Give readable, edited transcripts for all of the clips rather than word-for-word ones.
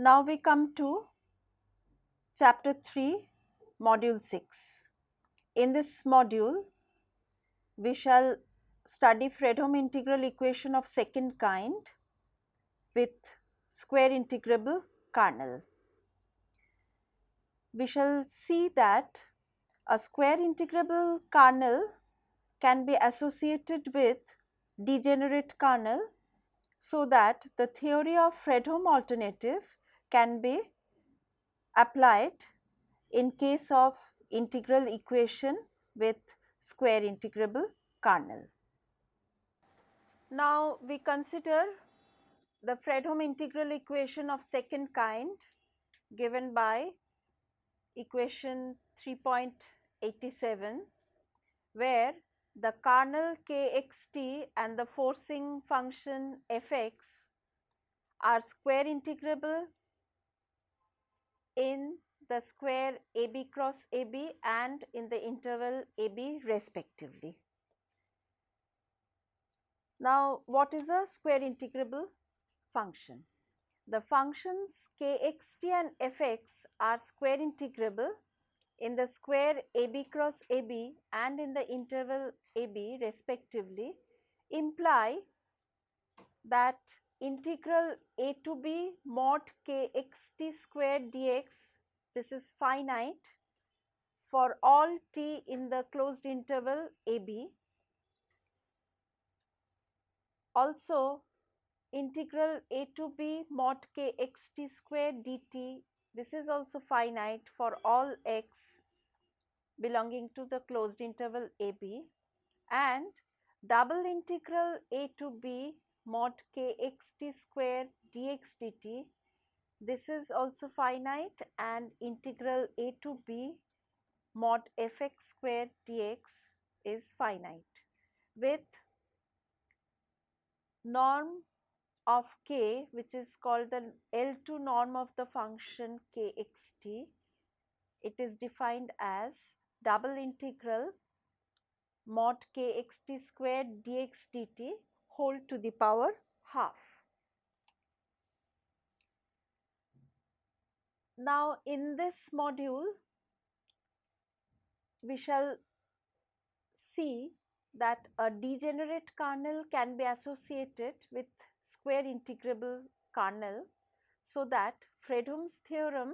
Now we come to Chapter 3, Module 6. In this module, we shall study Fredholm integral equation of second kind with square integrable kernel. We shall see that a square integrable kernel can be associated with degenerate kernel, so that the theory of Fredholm alternative can be applied in case of integral equation with square integrable kernel. Now we consider the Fredholm integral equation of second kind given by equation 3.87, where the kernel kxt and the forcing function fx are square integrable in the square AB cross AB and in the interval AB respectively. Now, what is a square integrable function? The functions kxt and fx are square integrable in the square AB cross AB and in the interval AB respectively, imply that integral a to b mod kxt square dx, this is finite for all t in the closed interval AB. Also, integral a to b mod kxt square dt, this is also finite for all x belonging to the closed interval AB, and double integral a to b mod kxt square dx dt, this is also finite, and integral a to b mod fx square dx is finite, with norm of k, which is called the L2 norm of the function kxt. It is defined as double integral mod kxt square dx dt whole to the power half. Now, in this module, we shall see that a degenerate kernel can be associated with square integrable kernel, so that Fredholm's theorem,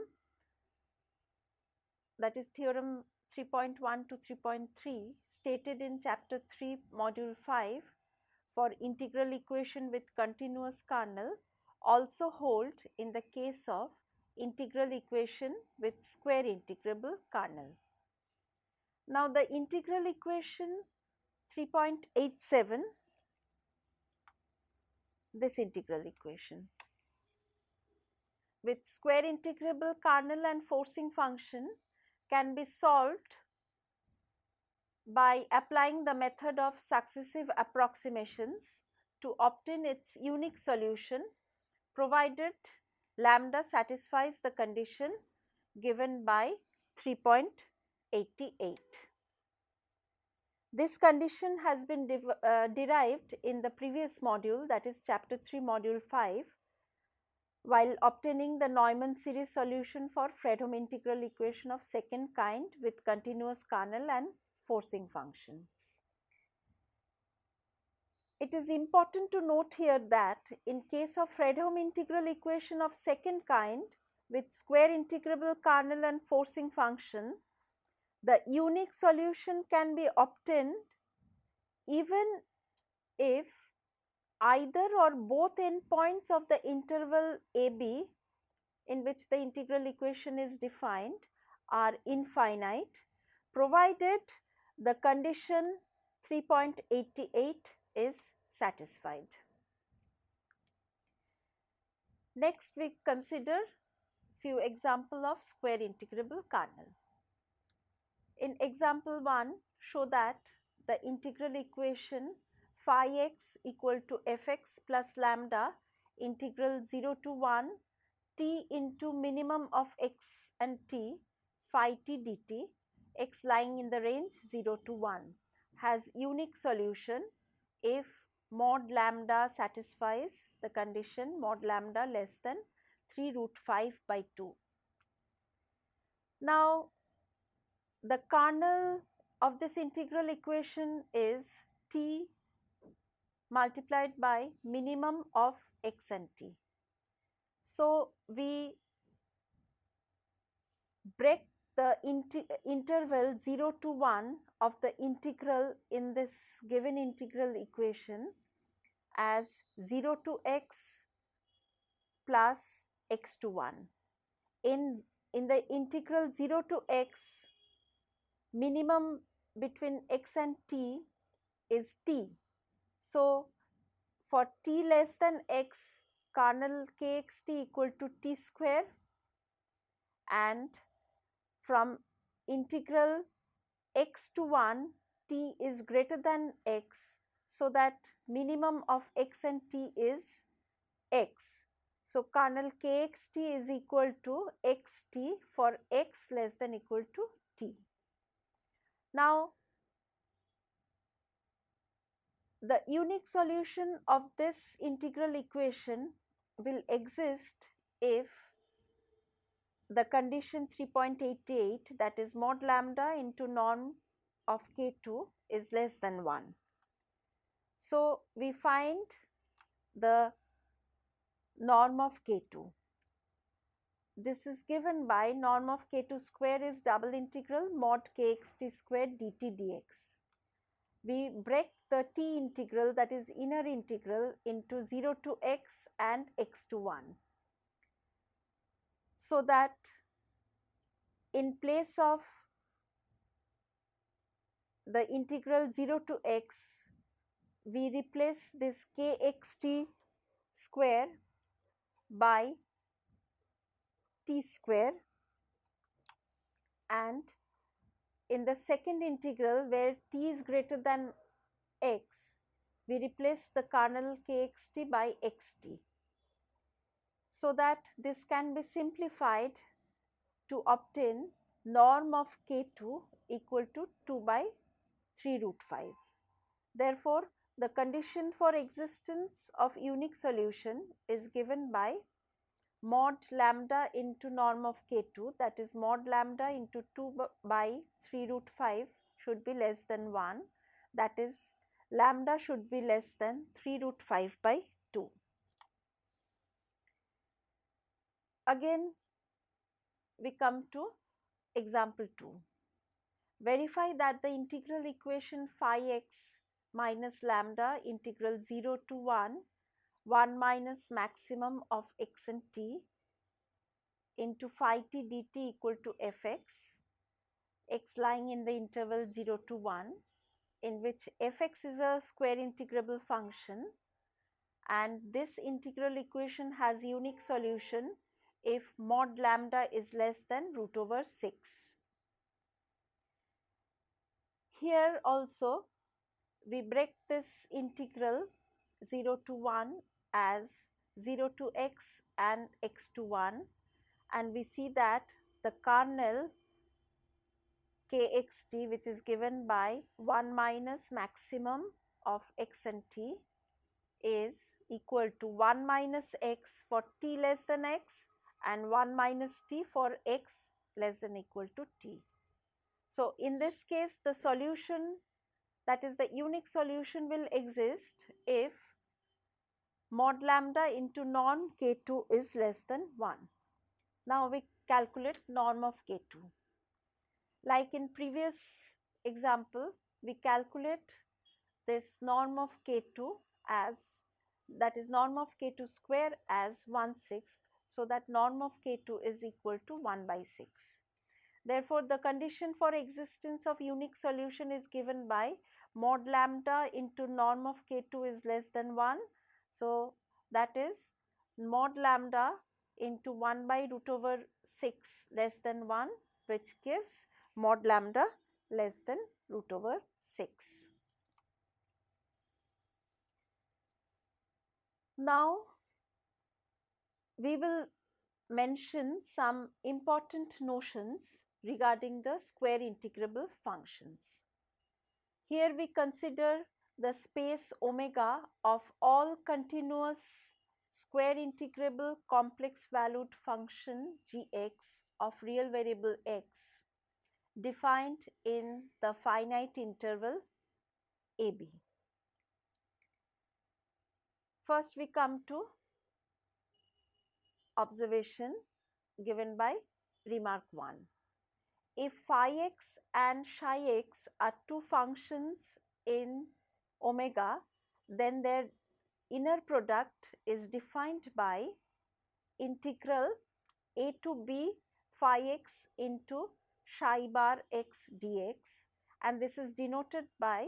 that is theorem 3.1 to 3.3 stated in chapter 3 module 5 for integral equation with continuous kernel, also hold in the case of integral equation with square integrable kernel. Now, the integral equation 3.87, this integral equation with square integrable kernel and forcing function can be solved by applying the method of successive approximations to obtain its unique solution, provided lambda satisfies the condition given by 3.88. This condition has been derived in the previous module, that is chapter 3 module 5, while obtaining the Neumann series solution for Fredholm integral equation of second kind with continuous kernel and forcing function. It is important to note here that in case of Fredholm integral equation of second kind with square integrable kernel and forcing function, the unique solution can be obtained even if either or both endpoints of the interval AB in which the integral equation is defined are infinite, provided the condition 3.88 is satisfied. Next, we consider few examples of square integrable kernel. In example 1, show that the integral equation phi x equal to fx plus lambda integral 0 to 1 t into minimum of x and t phi t dt, x lying in the range 0 to 1, has unique solution if mod lambda satisfies the condition mod lambda less than 3 root 5 by 2. Now, the kernel of this integral equation is t multiplied by minimum of x and t. So, we break the interval 0 to 1 of the integral in this given integral equation as 0 to x plus x to 1. In the integral 0 to x, minimum between x and t is t. So, for t less than x, kernel kxt equal to t square, and from integral x to 1, t is greater than x, so that minimum of x and t is x. So, kernel kxt is equal to xt for x less than equal to t. Now, the unique solution of this integral equation will exist if the condition 3.88, that is mod lambda into norm of k2 is less than 1. So, we find the norm of k2. This is given by norm of k2 square is double integral mod kxt square dt dx. We break the t integral, that is inner integral, into 0 to x and x to 1, so that in place of the integral 0 to x, we replace this kxt square by t square, and in the second integral where t is greater than x, we replace the kernel kxt by xt, so that this can be simplified to obtain norm of k2 equal to 2 by 3 root 5. Therefore, the condition for existence of unique solution is given by mod lambda into norm of k2, that is mod lambda into 2 by 3 root 5 should be less than 1, that is lambda should be less than 3 root 5 by 2. Again, we come to example 2. Verify that the integral equation phi x minus lambda integral 0 to 1 minus maximum of x and t into phi t dt equal to fx, x lying in the interval 0 to 1, in which fx is a square integrable function, and this integral equation has unique solution if mod lambda is less than root over 6. Here also we break this integral 0 to 1 as 0 to x and x to 1, and we see that the kernel kxt, which is given by 1 minus maximum of x and t, is equal to 1 minus x for t less than x and 1 minus t for x less than equal to t. So, in this case, the solution, that is the unique solution, will exist if mod lambda into norm k2 is less than 1. Now, we calculate norm of k2. Like in previous example, we calculate this norm of k2 as, that is norm of k2 square as 1/6, so that norm of k2 is equal to 1 by 6. Therefore, the condition for existence of unique solution is given by mod lambda into norm of k2 is less than 1. So, that is mod lambda into 1 by root over 6 less than 1, which gives mod lambda less than root over 6. Now, we will mention some important notions regarding the square integrable functions. Here we consider the space omega of all continuous square integrable complex valued function gx of real variable x defined in the finite interval AB. First we come to observation given by remark 1. If phi x and psi x are two functions in omega, then their inner product is defined by integral a to b phi x into psi bar x dx, and this is denoted by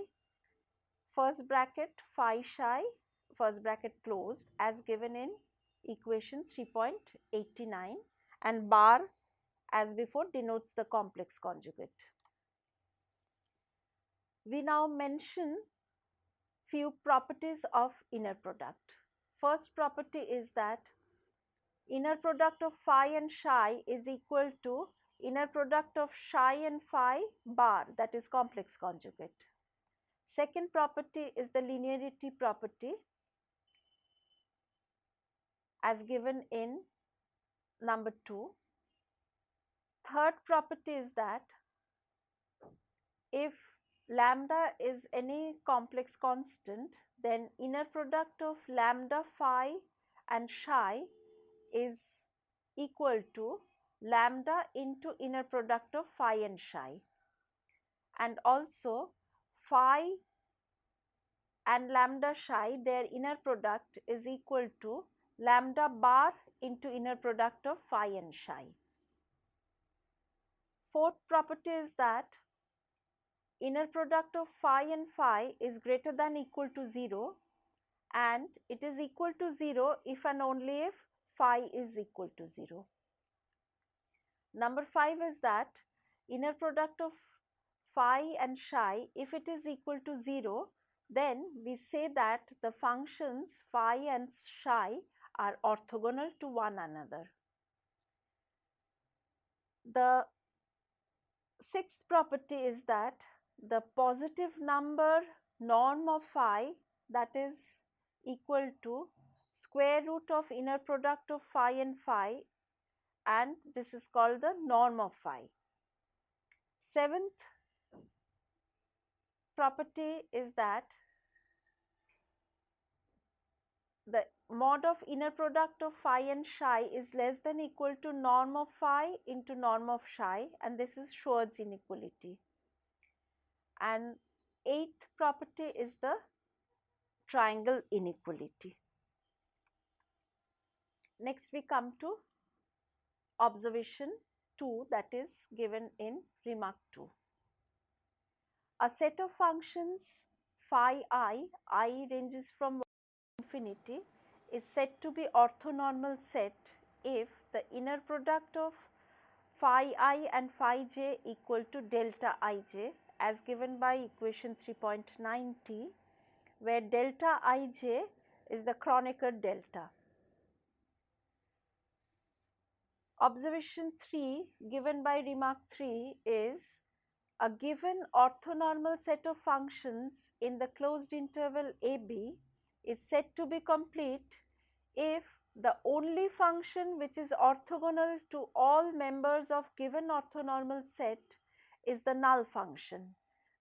first bracket phi psi first bracket closed as given in equation 3.89, and bar as before denotes the complex conjugate. We now mention few properties of inner product. First property is that inner product of phi and psi is equal to inner product of psi and phi bar, that is complex conjugate. Second property is the linearity property as given in number 2. Third property is that if lambda is any complex constant, then inner product of lambda phi and psi is equal to lambda into inner product of phi and psi, and also phi and lambda psi, their inner product is equal to lambda bar into inner product of phi and psi. Fourth property is that inner product of phi and phi is greater than equal to 0, and it is equal to 0 if and only if phi is equal to 0. Number 5 is that inner product of phi and psi, if it is equal to 0, then we say that the functions phi and psi are orthogonal to one another. The sixth property is that the positive number norm of phi, that is equal to square root of inner product of phi and phi, and this is called the norm of phi. Seventh property is that the mod of inner product of phi and psi is less than equal to norm of phi into norm of psi, and this is Schwarz inequality. And eighth property is the triangle inequality. Next we come to observation 2, that is given in remark 2. A set of functions phi I ranges from infinity, is said to be orthonormal set if the inner product of phi I and phi j equal to delta ij as given by equation 3.90, where delta ij is the Kronecker delta. Observation 3 given by remark 3 is a given orthonormal set of functions in the closed interval AB is said to be complete if the only function which is orthogonal to all members of given orthonormal set is the null function,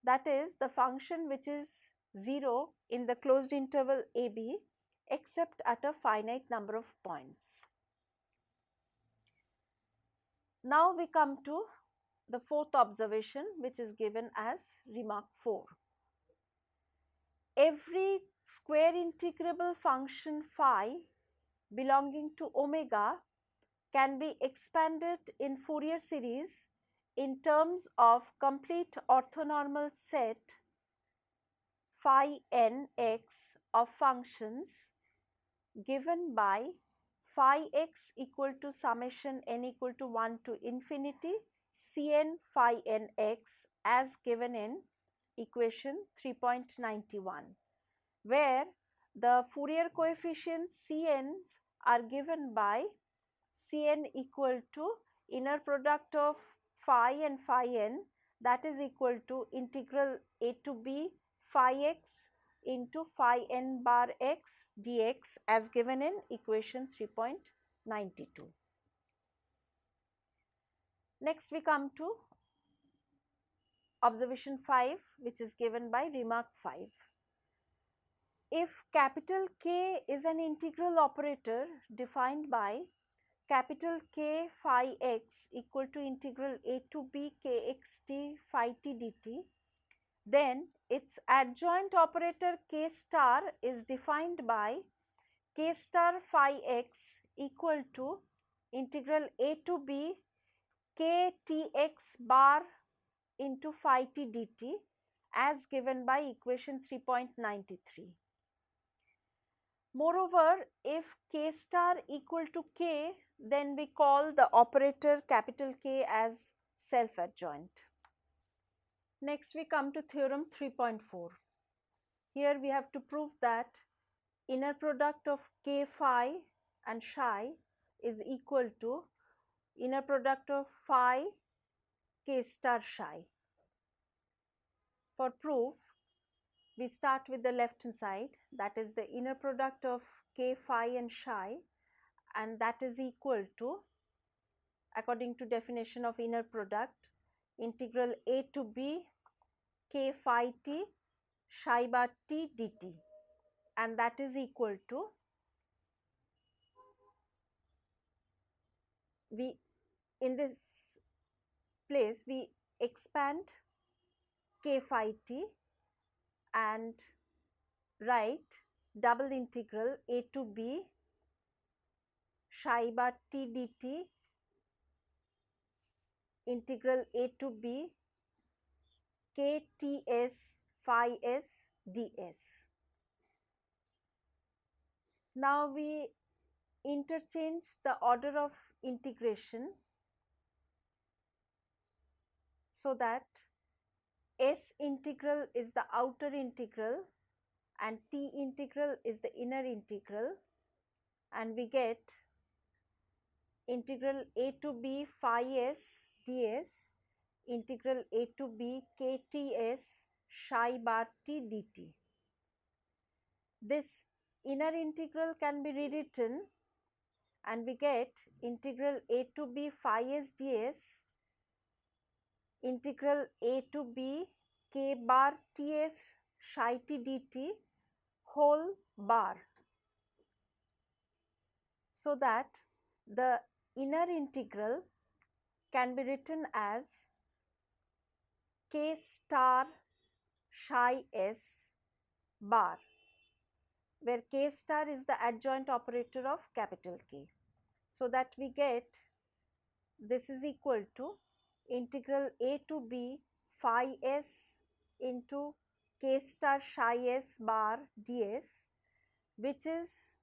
that is the function which is 0 in the closed interval AB except at a finite number of points. Now we come to the fourth observation, which is given as remark 4. Every square integrable function phi belonging to omega can be expanded in Fourier series in terms of complete orthonormal set phi n x of functions given by phi x equal to summation n equal to 1 to infinity Cn phi n x as given in equation 3.91, where the Fourier coefficients Cn's are given by Cn equal to inner product of phi and phi n, that is equal to integral a to b phi x into phi n bar x dx as given in equation 3.92. Next we come to observation 5, which is given by remark 5. If capital K is an integral operator defined by capital K phi x equal to integral a to b kx t phi t dt, then its adjoint operator K star is defined by K star phi x equal to integral a to b k tx bar into phi t dt as given by equation 3.93. Moreover, if K star equal to K, then we call the operator capital K as self-adjoint. Next we come to theorem 3.4. Here we have to prove that inner product of K phi and psi is equal to inner product of phi K star psi. For proof, we start with the left hand side, that is the inner product of K phi and psi, and that is equal to, according to definition of inner product, integral a to b k phi t psi bar t dt, and that is equal to, we in this place we expand k phi t and write double integral a to b psi bar t dt integral a to b k ts phi s ds. Now we interchange the order of integration so that S integral is the outer integral and T integral is the inner integral, and we get integral a to b phi s ds integral a to b k ts psi bar t dt. This inner integral can be rewritten and we get integral a to b phi s ds integral a to b k bar ts psi t dt whole bar, so that the inner integral can be written as k star psi s bar, where k star is the adjoint operator of capital K, so that we get this is equal to integral a to b phi s into k star psi s bar ds, which is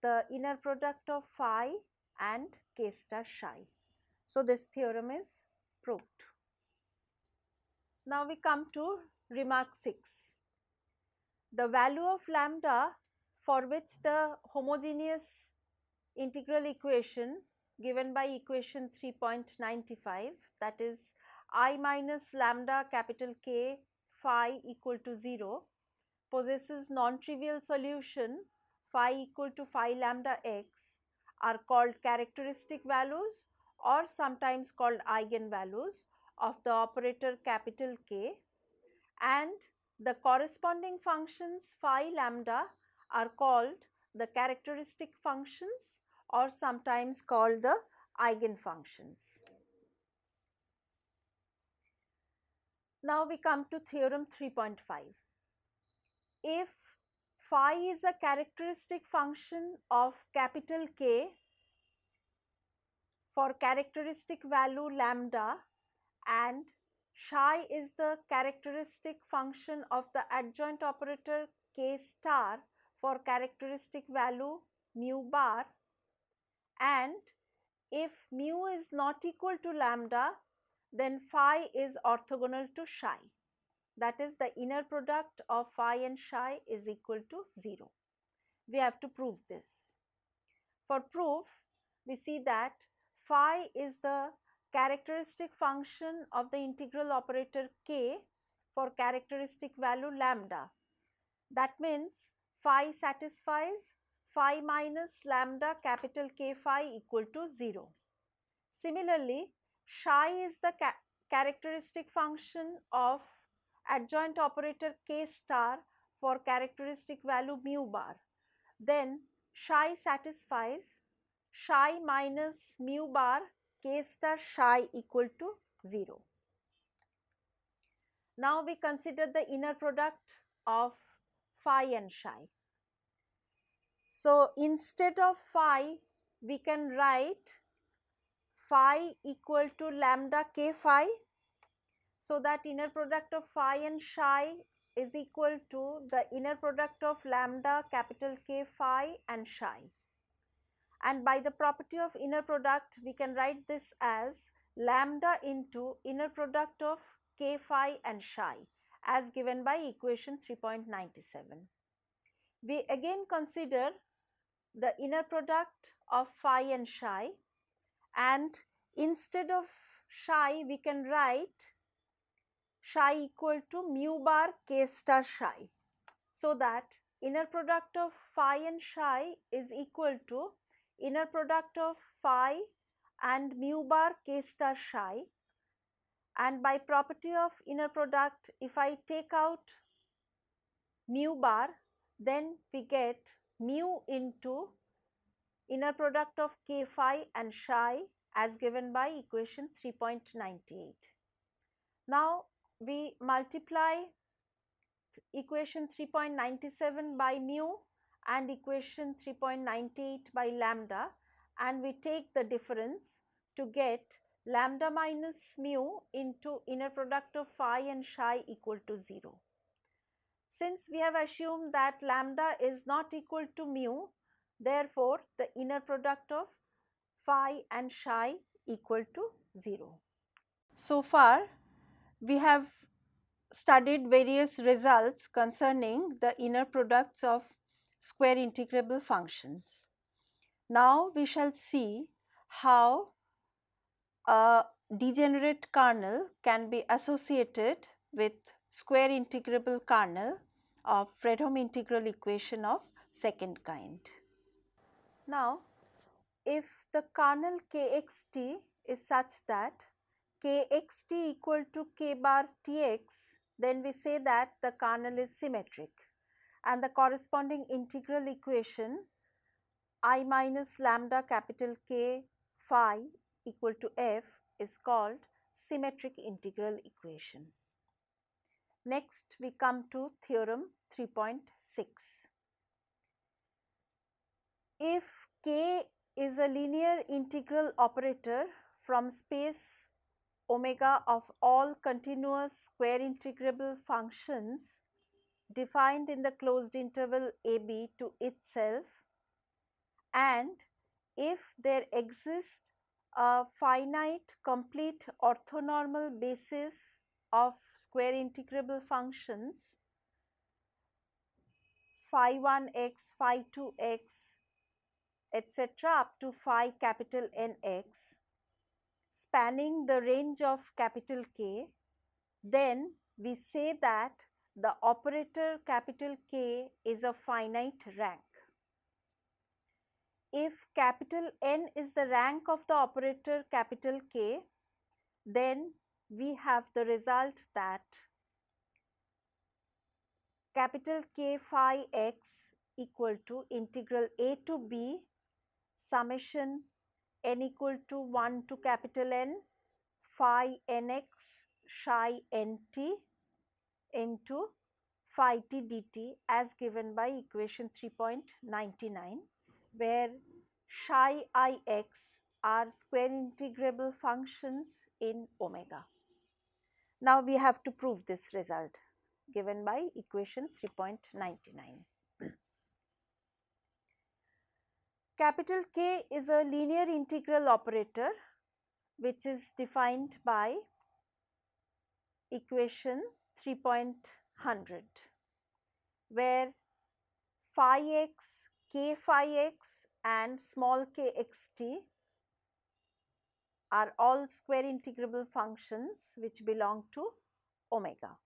the inner product of phi and k star psi. So this theorem is proved. Now we come to remark 6. The value of lambda for which the homogeneous integral equation given by equation 3.95, that is I minus lambda capital K phi equal to 0, possesses non-trivial solution phi equal to phi lambda x, are called characteristic values or sometimes called eigenvalues of the operator capital K, and the corresponding functions phi lambda are called the characteristic functions or sometimes called the eigenfunctions. Now we come to theorem 3.5. If phi is a characteristic function of capital K for characteristic value lambda and psi is the characteristic function of the adjoint operator K star for characteristic value mu bar, and if mu is not equal to lambda, then phi is orthogonal to psi. That is, the inner product of phi and psi is equal to 0. We have to prove this. For proof, we see that phi is the characteristic function of the integral operator K for characteristic value lambda. That means phi satisfies phi minus lambda capital K phi equal to 0. Similarly, psi is the characteristic function of adjoint operator K star for characteristic value mu bar. Then psi satisfies psi minus mu bar K star psi equal to 0. Now we consider the inner product of phi and psi. So instead of phi, we can write phi equal to lambda K phi. So that inner product of phi and psi is equal to the inner product of lambda capital K phi and psi. And by the property of inner product, we can write this as lambda into inner product of K phi and psi as given by equation 3.97. We again consider the inner product of phi and psi, and instead of psi we can write psi equal to mu bar K star psi. So that inner product of phi and psi is equal to inner product of phi and mu bar K star psi, and by property of inner product, if I take out mu bar, then we get mu into inner product of K phi and psi as given by equation 3.98. Now we multiply equation 3.97 by mu and equation 3.98 by lambda, and we take the difference to get lambda minus mu into inner product of phi and psi equal to 0. Since we have assumed that lambda is not equal to mu, therefore the inner product of phi and psi equal to 0. So far we have studied various results concerning the inner products of square integrable functions. Now we shall see how a degenerate kernel can be associated with square integrable kernel of Fredholm integral equation of second kind. Now, if the kernel kxt is such that kxt equal to k bar tx, then we say that the kernel is symmetric, and the corresponding integral equation I minus lambda capital K phi equal to f is called symmetric integral equation. Next we come to theorem 3.6. If k is a linear integral operator from space omega of all continuous square integrable functions defined in the closed interval ab to itself, and if there exists a finite complete orthonormal basis of square integrable functions phi 1x, phi 2x, etc. up to phi capital Nx spanning the range of capital K, then we say that the operator capital K is a finite rank. If capital N is the rank of the operator capital K, then we have the result that capital K phi x equal to integral a to b summation n equal to 1 to capital N phi nx psi nt into phi t dt as given by equation 3.99, where psi ix are square integrable functions in omega. Now we have to prove this result given by equation 3.99. Capital K is a linear integral operator which is defined by equation 3.100, where phi x, k phi x and small k xt are all square integrable functions which belong to omega.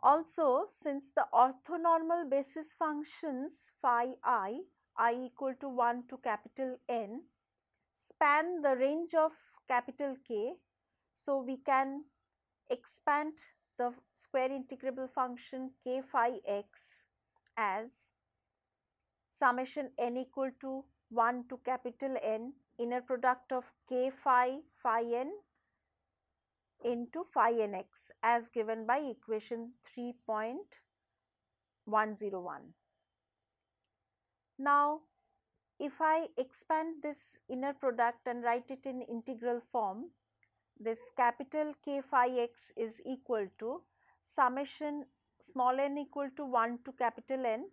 Also, since the orthonormal basis functions phi I equal to 1 to capital N, span the range of capital K, so we can expand the square integrable function k phi x as summation n equal to 1 to capital N inner product of k phi n into phi nx as given by equation 3.101. Now, if I expand this inner product and write it in integral form, this capital K phi x is equal to summation small n equal to 1 to capital N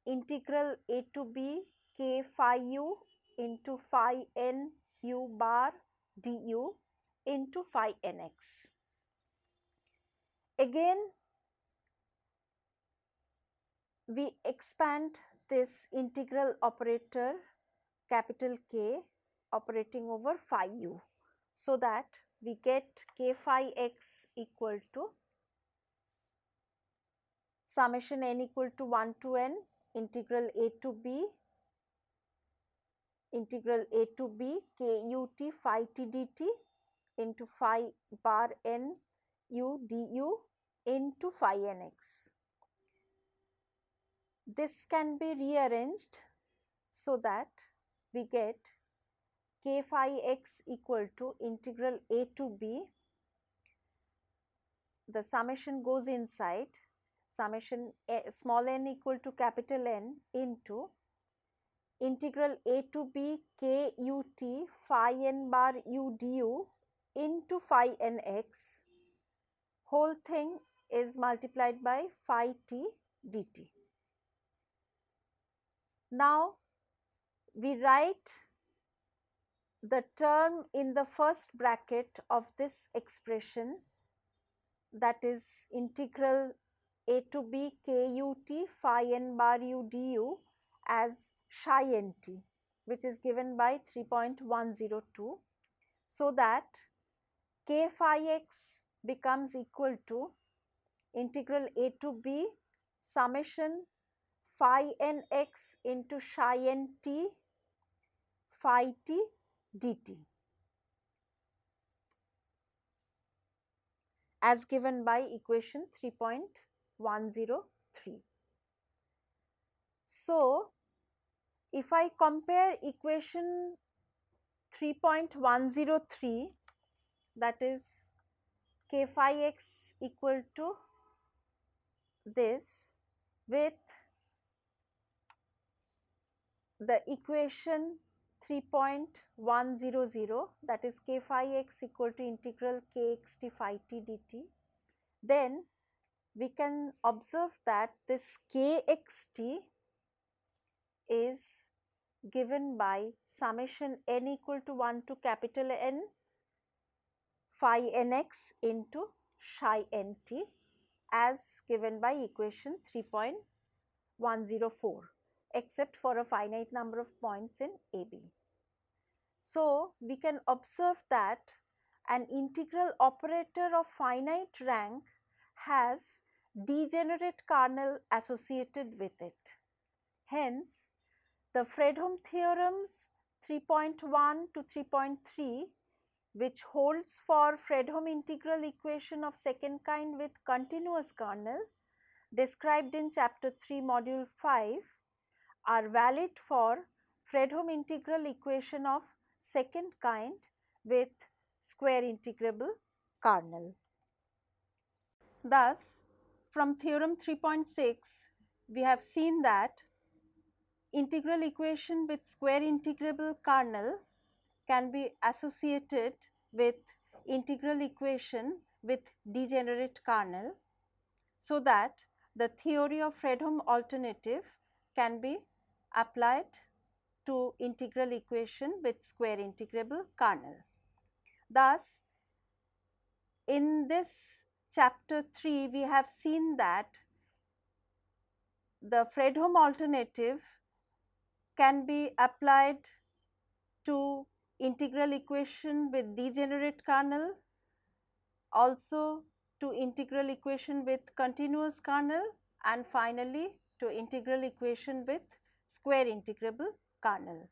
integral a to b k phi u into phi n u bar du into phi nx. Again, we expand this integral operator capital K operating over phi u, so that we get k phi x equal to summation n equal to 1 to n integral a to b k u t phi t dt into phi bar n u du into phi nx. This can be rearranged so that we get k phi x equal to integral a to b, the summation goes inside, summation small n equal to capital N into integral a to b k u t phi n bar u du into phi nx, whole thing is multiplied by phi t dt. Now, we write the term in the first bracket of this expression, that is integral a to b k u t phi n bar u du as psi nt, which is given by 3.102, so that k phi x becomes equal to integral a to b summation phi nx into psi nt phi t dt as given by equation 3.103. So, if I compare equation 3.103, that is k phi x equal to this, with the equation 3.100, that is k phi x equal to integral k x t phi t dt, then we can observe that this k x t is given by summation n equal to 1 to capital N phi nx into psi nt as given by equation 3.104, except for a finite number of points in AB. So, we can observe that an integral operator of finite rank has degenerate kernel associated with it. Hence, the Fredholm theorems 3.1 to 3.3, which holds for Fredholm integral equation of second kind with continuous kernel, described in chapter 3 module 5, are valid for Fredholm integral equation of second kind with square integrable kernel. Thus, from theorem 3.6, we have seen that integral equation with square integrable kernel can be associated with integral equation with degenerate kernel, so that the theory of Fredholm alternative can be applied to integral equation with square integrable kernel. Thus, in this chapter 3, we have seen that the Fredholm alternative can be applied to integral equation with degenerate kernel, also to integral equation with continuous kernel, and finally to integral equation with square integrable kernel.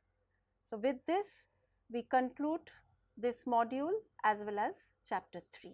So, with this we conclude this module as well as chapter 3.